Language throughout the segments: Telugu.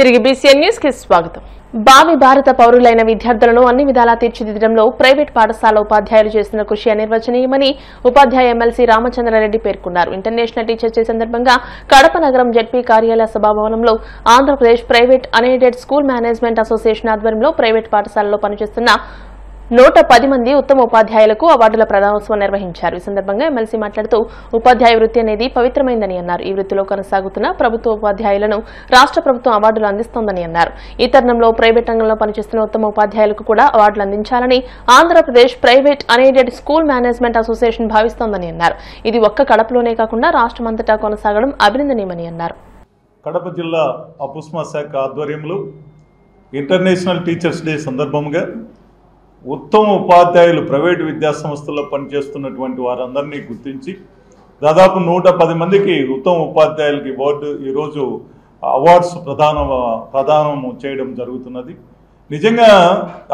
తిరిగి బీసీఎన్ న్యూస్ కి స్వాగతం. భావి భారత పౌరులైన విద్యార్థులను అన్ని విధాలా తీర్చిదిద్దడంలో ప్రైవేట్ పాఠశాల ఉపాధ్యాయులు చేస్తున్న కృషి అనిర్వచనీయమని ఉపాధ్యాయ ఎమ్మెల్సీ రామచంద్రారెడ్డి పేర్కొన్నారు. ఇంటర్నేషనల్ టీచర్స్ డే సందర్భంగా కడప నగరం జెడ్పీ కార్యాలయ సభాభవనంలో Andhra Pradesh private unaided school management association ఆధ్వర్యంలో ప్రైవేట్ పాఠశాలలో పనిచేస్తున్న 110 మంది ఉత్తమ ఉపాధ్యాయులకు అవార్డుల ప్రదానోత్సవం నిర్వహించారు. ఈ సందర్భంగా ఎమ్మెల్సీ మాట్లాడుతూ ఉపాధ్యాయ వృత్తి అనేది పవిత్రమైందని అన్నారు. ఈ వృత్తిలో కొనసాగుతున్న ప్రభుత్వ ఉపాధ్యాయులను రాష్ట్ర ప్రభుత్వం అవార్డులు అందిస్తోందని అన్నారు. ఈ తరుణంలో ప్రైవేట్ రంగంలో పనిచేస్తున్న ఉత్తమ ఉపాధ్యాయులకు కూడా అవార్డులు అందించాలని Andhra Pradesh private unaided school management association భావిస్తోందని అన్నారు. ఇది ఒక్క కడపలోనే కాకుండా రాష్ట్రమంతటా కొనసాగడం అభినందనీయమని అన్నారు. కడప జిల్లా అపుస్మా శాఖ ఆధ్వర్యంలో ఇంటర్నేషనల్ టీచర్స్ డే సందర్భంగా ఉత్తమ ఉపాధ్యాయులు ప్రైవేటు విద్యాసంస్థల్లో పనిచేస్తున్నటువంటి వారందరినీ గుర్తించి దాదాపు 110 మందికి ఉత్తమ ఉపాధ్యాయులకి ఈరోజు అవార్డ్స్ ప్రదానం చేయడం జరుగుతున్నది. నిజంగా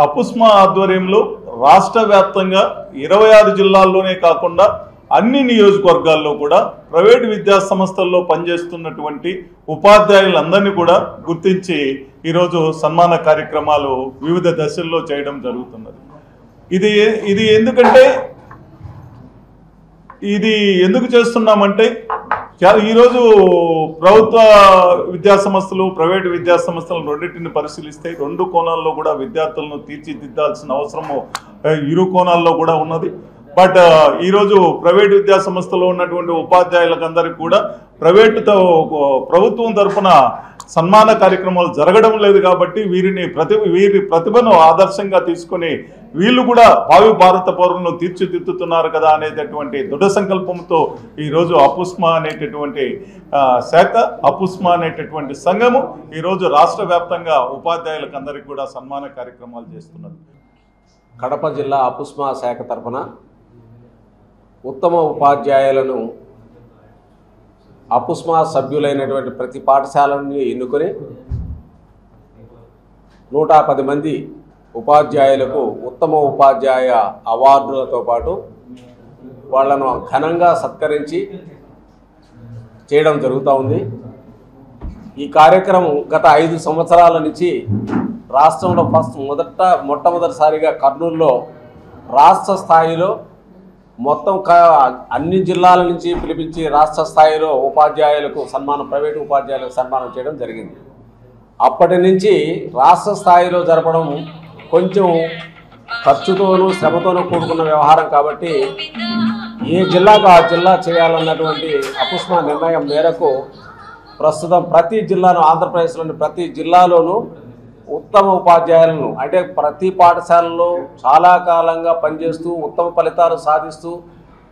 అపుస్మా ఆధ్వర్యంలో రాష్ట్ర వ్యాప్తంగా 26 జిల్లాల్లోనే కాకుండా అన్ని నియోజకవర్గాల్లో కూడా ప్రైవేటు విద్యాసంస్థల్లో పనిచేస్తున్నటువంటి ఉపాధ్యాయులందరినీ కూడా గుర్తించి ఈరోజు సన్మాన కార్యక్రమాలు వివిధ దశల్లో చేయడం జరుగుతున్నది. ఇది ఎందుకు చేస్తున్నామంటే ఈరోజు ప్రభుత్వ విద్యాసంస్థలు ప్రైవేటు విద్యాసంస్థలను రెండింటిని పరిశీలిస్తే 2 కోణాల్లో కూడా విద్యార్థులను తీర్చిదిద్దాల్సిన అవసరము ఇరు కోణాల్లో కూడా ఉన్నది. బట్ ఈరోజు ప్రైవేటు విద్యాసంస్థలో ఉన్నటువంటి ఉపాధ్యాయులందరికీ కూడా ప్రభుత్వం తరఫున సన్మాన కార్యక్రమాలు జరగడం లేదు. కాబట్టి వీరి ప్రతిభను ఆదర్శంగా తీసుకొని వీళ్ళు కూడా భావి భారత పౌరులను తీర్చిదిద్దుతున్నారు కదా అనేటటువంటి దృఢ సంకల్పంతో ఈరోజు అపుస్మా అనేటటువంటి శాఖ అపుస్మా అనేటటువంటి సంఘము ఈరోజు రాష్ట్ర వ్యాప్తంగా ఉపాధ్యాయులకు అందరికీ కూడా సన్మాన కార్యక్రమాలు చేస్తున్నారు. కడప జిల్లా అపుస్మా శాఖ తరఫున ఉత్తమ ఉపాధ్యాయులను అపుస్మా సభ్యులైనటువంటి ప్రతి పాఠశాలని ఎన్నుకొని 110 మంది ఉపాధ్యాయులకు ఉత్తమ ఉపాధ్యాయ అవార్డులతో పాటు వాళ్లను ఘనంగా సత్కరించి చేయడం జరుగుతూ ఉంది. ఈ కార్యక్రమం గత 5 సంవత్సరాల నుంచి రాష్ట్రంలో మొట్టమొదటిసారిగా కర్నూలులో రాష్ట్ర స్థాయిలో మొత్తం అన్ని జిల్లాల నుంచి పిలిపించి రాష్ట్ర స్థాయిలో ఉపాధ్యాయులకు ప్రైవేటు ఉపాధ్యాయులకు సన్మానం చేయడం జరిగింది. అప్పటి నుంచి రాష్ట్ర స్థాయిలో జరపడం కొంచెం ఖర్చుతోనూ శ్రమతోనూ కూడుకున్న వ్యవహారం కాబట్టి ఏ జిల్లాకు ఆ జిల్లా చేయాలన్నటువంటి అపుస్మా నిర్ణయం మేరకు ప్రస్తుతం ప్రతి జిల్లాను ఆంధ్రప్రదేశ్లోని ప్రతి జిల్లాలోనూ ఉత్తమ ఉపాధ్యాయులను అంటే ప్రతి పాఠశాలలో చాలా కాలంగా పనిచేస్తూ ఉత్తమ ఫలితాలు సాధిస్తూ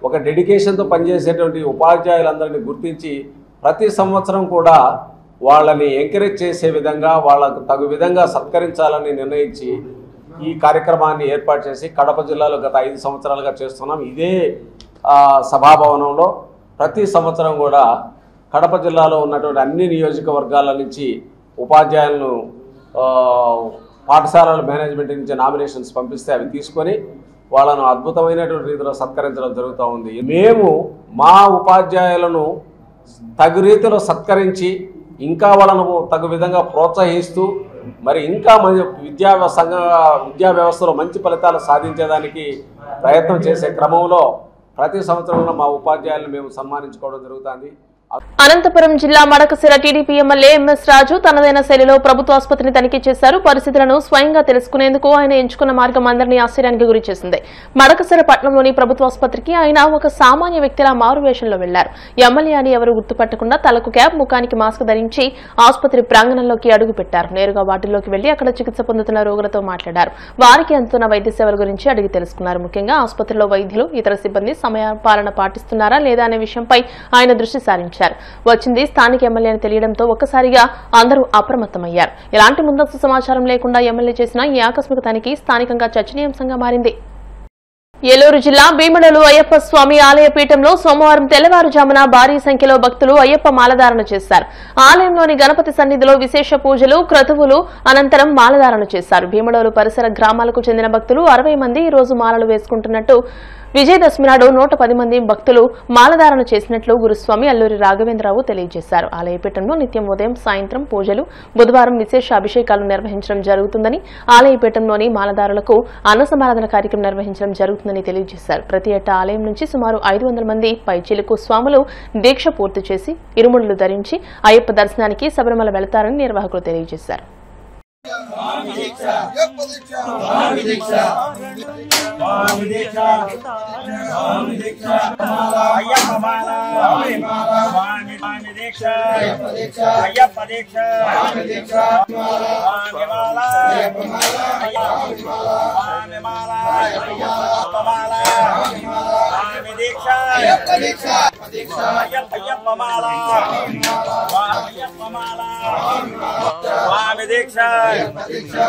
ఒక డెడికేషన్తో పనిచేసేటువంటి ఉపాధ్యాయులందరినీ గుర్తించి ప్రతి సంవత్సరం కూడా వాళ్ళని ఎంకరేజ్ చేసే విధంగా వాళ్ళకు తగు విధంగా సత్కరించాలని నిర్ణయించి ఈ కార్యక్రమాన్ని ఏర్పాటు చేసి కడప జిల్లాలో గత 5 సంవత్సరాలుగా చేస్తున్నాం. ఇదే సభాభవనంలో ప్రతి సంవత్సరం కూడా కడప జిల్లాలో ఉన్నటువంటి అన్ని నియోజకవర్గాల నుంచి ఉపాధ్యాయులను పాఠశాలల మేనేజ్మెంట్ నుంచి నామినేషన్స్ పంపిస్తే అవి తీసుకొని వాళ్ళను అద్భుతమైనటువంటి రీతిలో సత్కరించడం జరుగుతూ ఉంది. మేము మా ఉపాధ్యాయులను తగు రీతిలో సత్కరించి ఇంకా వాళ్ళను తగు విధంగా ప్రోత్సహిస్తూ మరి ఇంకా విద్యా వ్యవస్థలో మంచి ఫలితాలు సాధించేదానికి ప్రయత్నం చేసే క్రమంలో ప్రతి సంవత్సరంలో మా ఉపాధ్యాయులను మేము సన్మానించుకోవడం జరుగుతుంది. అనంతపురం జిల్లా మడకశిర టీడీపీ ఎమ్మెల్యే ఎంఎస్ రాజు తనదైన శైలిలో ప్రభుత్వ ఆసుపత్రిని తనిఖీ చేశారు. పరిస్థితులను స్వయంగా తెలుసుకునేందుకు ఆయన ఎంచుకున్న మార్గం అందరినీ ఆశ్చర్యానికి గురి చేసింది. మడకశిర పట్టణంలోని ప్రభుత్వ ఆసుపత్రికి ఆయన ఒక సామాన్య వ్యక్తిలా మారువేషంలో వెళ్లారు. ఎమ్మెల్యే అని ఎవరు గుర్తుపట్టకుండా తలకు క్యాప్, ముఖానికి మాస్క్ ధరించి ఆసుపత్రి ప్రాంగణంలోకి అడుగుపెట్టారు. నేరుగా వార్డుల్లోకి వెళ్లి అక్కడ చికిత్స పొందుతున్న రోగులతో మాట్లాడారు. వారికి అందుతున్న వైద్య సేవల గురించి అడిగి తెలుసుకున్నారు. ముఖ్యంగా ఆసుపత్రిలో వైద్యులు, ఇతర సిబ్బంది సమయపాలన పాటిస్తున్నారా లేదా అనే విషయంపై ఆయన దృష్టి సారించారు. వచ్చింది స్థానిక ఎమ్మెల్యే అని తెలియడంతో ఒక్కసారిగా అందరూ అప్రమత్తమయ్యారు. ఎలాంటి ముందస్తు సమాచారం లేకుండా ఎమ్మెల్యే చేసిన ఈ ఆకస్మిక తనిఖీ స్థానికంగా చర్చనీయాంశంగా మారింది. ఏలూరు జిల్లా భీమడోలు అయ్యప్ప స్వామి ఆలయ పీఠంలో సోమవారం తెల్లవారుజామున భారీ సంఖ్యలో భక్తులు అయ్యప్ప మాలధారణ చేశారు. ఆలయంలోని గణపతి సన్నిధిలో విశేష పూజలు, క్రతువులు అనంతరం మాలధారణ చేశారు. భీమడోలు పరిసర గ్రామాలకు చెందిన భక్తులు 60 మంది ఈ రోజు మాలలు వేసుకుంటున్నట్టు విజయదశమి నాడు 110 మంది భక్తులు మాలధారణ చేసినట్లు గురుస్వామి అల్లూరి రాఘవేంద్రరావు తెలియజేశారు. ఆలయపీఠంలో నిత్యం ఉదయం సాయంత్రం పూజలు, బుధవారం విశేష అభిషేకాలు నిర్వహించడం జరుగుతుందని, ఆలయపీఠంలోని మాలధారులకు అన్న సమారాధన కార్యక్రమం నిర్వహించడం జరుగుతుందని తెలియజేశారు. ప్రతి ఏటా ఆలయం నుంచి సుమారు 500 మంది పైచిలుకు స్వాములు దీక్ష పూర్తి చేసి ఇరుముడులు ధరించి అయ్యప్ప దర్శనానికి శబరిమల వెళతారని నిర్వాహకులు తెలియజేశారు.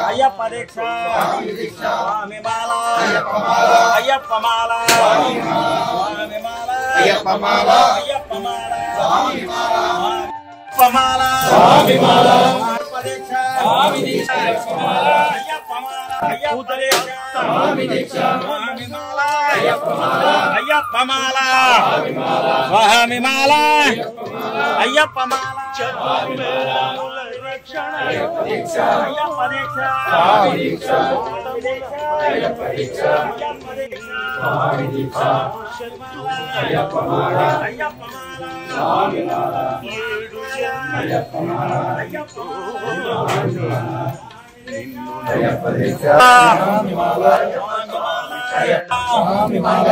అయ్యప్ప దీక్ష స్వామి మాల అయ్యప్ప మాల స్వామి మాల అయ్యప్ప మాల అయ్యప్ప మాల స్వామి మాల అయ్యప్ప మాల స్వామి మాల అయ్యప్ప దీక్ష స్వామి దీక్ష అయ్యప్ప మాల అయ్యప్ప మాల అయ్యప్ప దీక్ష స్వామి దీక్ష స్వామి మాల అయ్యప్ప మాల అయ్యప్ప మాల స్వామి మాల స్వామి మాల అయ్యప్ప మాల స్వామి మాల అయ్యప్ప దీక్ష అయ్యప్ప దీక్ష స్వామి దీక్ష అయ్యప్ప దీక్ష అయ్యప్ప దీక్ష స్వామి దీక్ష అయ్యప్ప మాల అయ్యప్ప మాల స్వామి మాల అయ్యప్ప మాల అయ్యప్ప అయ్యప్ప దీక్ష స్వామి మాల స్వామి మాల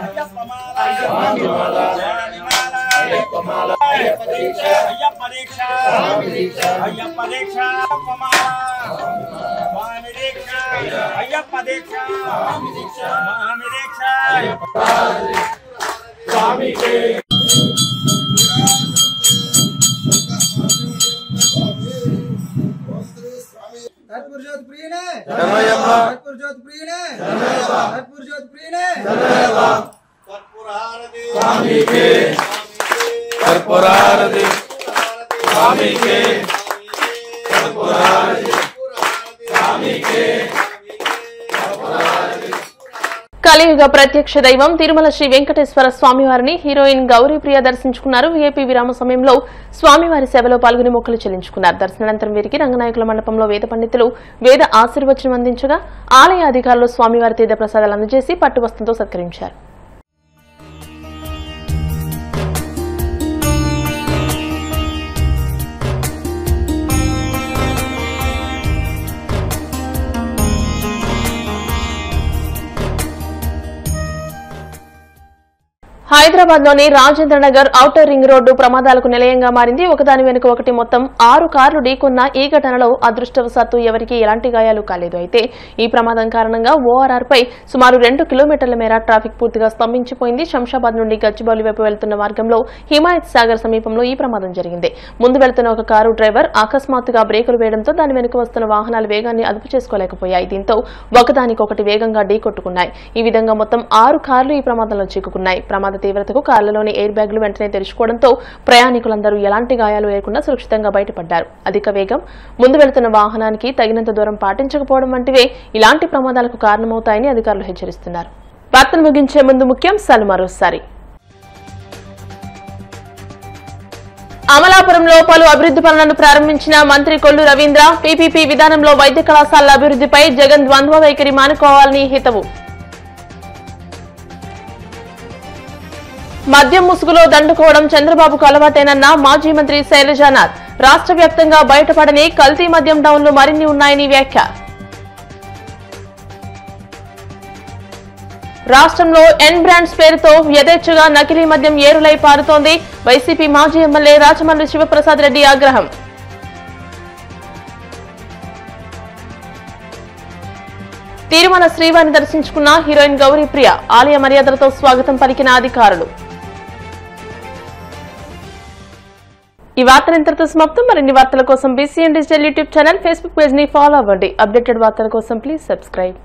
అయ్యప్ప మాల స్వామి మాల అయ్యప్ప మాల అయ్యప్ప దీక్ష అయ్యప్ప దీక్ష స్వామి దీక్ష అయ్యప్ప దీక్ష అయ్యప్ప మాల స్వామి దీక్ష అయ్యప్ప దీక్ష స్వామి దీక్ష స్వామి దీక్ష స్వామికి कर्पूर ज्योति प्रिय ने कर्पूर ज्योति प्रिय ने कर्पूर ज्योति प्रिय ने स्वामी के कर्पूरारति स्वामी के कर्पूरारति स्वामी के కలియుగ ప్రత్యక్ష దైవం తిరుమల శ్రీ వెంకటేశ్వర స్వామివారిని హీరోయిన్ గౌరీప్రియ దర్శించుకున్నారు. వీఐపీ విరామ సమయంలో స్వామివారి సేవలో పాల్గొని మొక్కులు చెల్లించుకున్నారు. దర్శనానంతరం వీరికి రంగనాయకుల మండపంలో వేద పండితులు వేద ఆశీర్వచనం అందించగా ఆలయ అధికారులు స్వామివారి తీర్థ ప్రసాదాలు అందజేసి పట్టువస్త్రంతో సత్కరించారు. హైదరాబాద్ లోని Rajendra Nagar outer ring road ప్రమాదాలకు నిలయంగా మారింది. ఒకదాని వెనుక ఒకటి మొత్తం 6 కార్లు ఢీకొన్న ఈ ఘటనలో అదృష్టవశాత్తు ఎవరికీ ఎలాంటి గాయాలు కాలేదు. అయితే ఈ ప్రమాదం కారణంగా ఓఆర్ఆర్ పై సుమారు 2 కిలోమీటర్ల మేర ట్రాఫిక్ పూర్తిగా స్తంభించిపోయింది. శంషాబాద్ నుండి గచ్చిబౌలి వైపు వెళ్తున్న మార్గంలో హిమాయత్ సాగర్ సమీపంలో ఈ ప్రమాదం జరిగింది. ముందు వెళ్తున్న ఒక కారు డ్రైవర్ అకస్మాత్తుగా బ్రేకులు వేయడంతో దాని వెనుక వస్తున్న వాహనాల వేగాన్ని అదుపు చేసుకోలేకపోయాయి. దీంతో ఒకదానికొకటి వేగంగా ఢీకొట్టుకున్నాయి. ఈ విధంగా మొత్తం 6 కార్లు ఈ ప్రమాదంలో చిక్కుకున్నాయి. ప్రమాద తీవ్రతకు కార్లలోని ఎయిర్ బ్యాగ్లు వెంటనే తెరుచుకోవడంతో ప్రయాణికులందరూ ఎలాంటి గాయాలు లేకుండా సురక్షితంగా బయటపడ్డారు. అధిక వేగం, ముందు వెళుతున్న వాహనానికి తగినంత దూరం పాటించకపోవడం వంటివే ఇలాంటి ప్రమాదాలకు కారణమవుతాయని అధికారులు హెచ్చరిస్తున్నారు. వార్తలు ముగించే ముందు ముఖ్యాంశాలు మరోసారి. అమలాపురంలో పలు అభివృద్ధి పనులను ప్రారంభించిన మంత్రి కొల్లు రవీంద్ర. పీపీపీ విధానంలో వైద్య కళాశాలల అభివృద్ధిపై జగన్ ద్వంద్వ వైఖరి మానుకోవాలని హితవు. మద్యం ముసుగులో దండుకోవడం చంద్రబాబుకు అలవాటేనన్న మాజీ మంత్రి శైలజానాథ్. రాష్ట్ర వ్యాప్తంగా బయటపడని కల్తీ మద్యం డౌన్లు మరిన్ని ఉన్నాయని వ్యాఖ్య. రాష్ట్రంలో ఎన్ బ్రాండ్స్ పేరుతో యథేచ్ఛగా నకిలీ మద్యం ఏరులై పారుతోంది. వైసీపీ మాజీ ఎమ్మెల్యే రాచమల్లి శివప్రసాద్ రెడ్డి ఆగ్రహం. తిరుమల శ్రీవారిని దర్శించుకున్న హీరోయిన్ గౌరీప్రియ. ఆలయ మర్యాదలతో స్వాగతం పలికిన అధికారులు. ఈ వార్తలు ఇంతటితో సమాప్తం. మరిన్ని వార్తల కోసం BCN digital YouTube channel, Facebook page ని ఫాలో అవ్వండి. అప్డేటెడ్ వార్తల కోసం ప్లీజ్ సబ్స్క్రైబ్.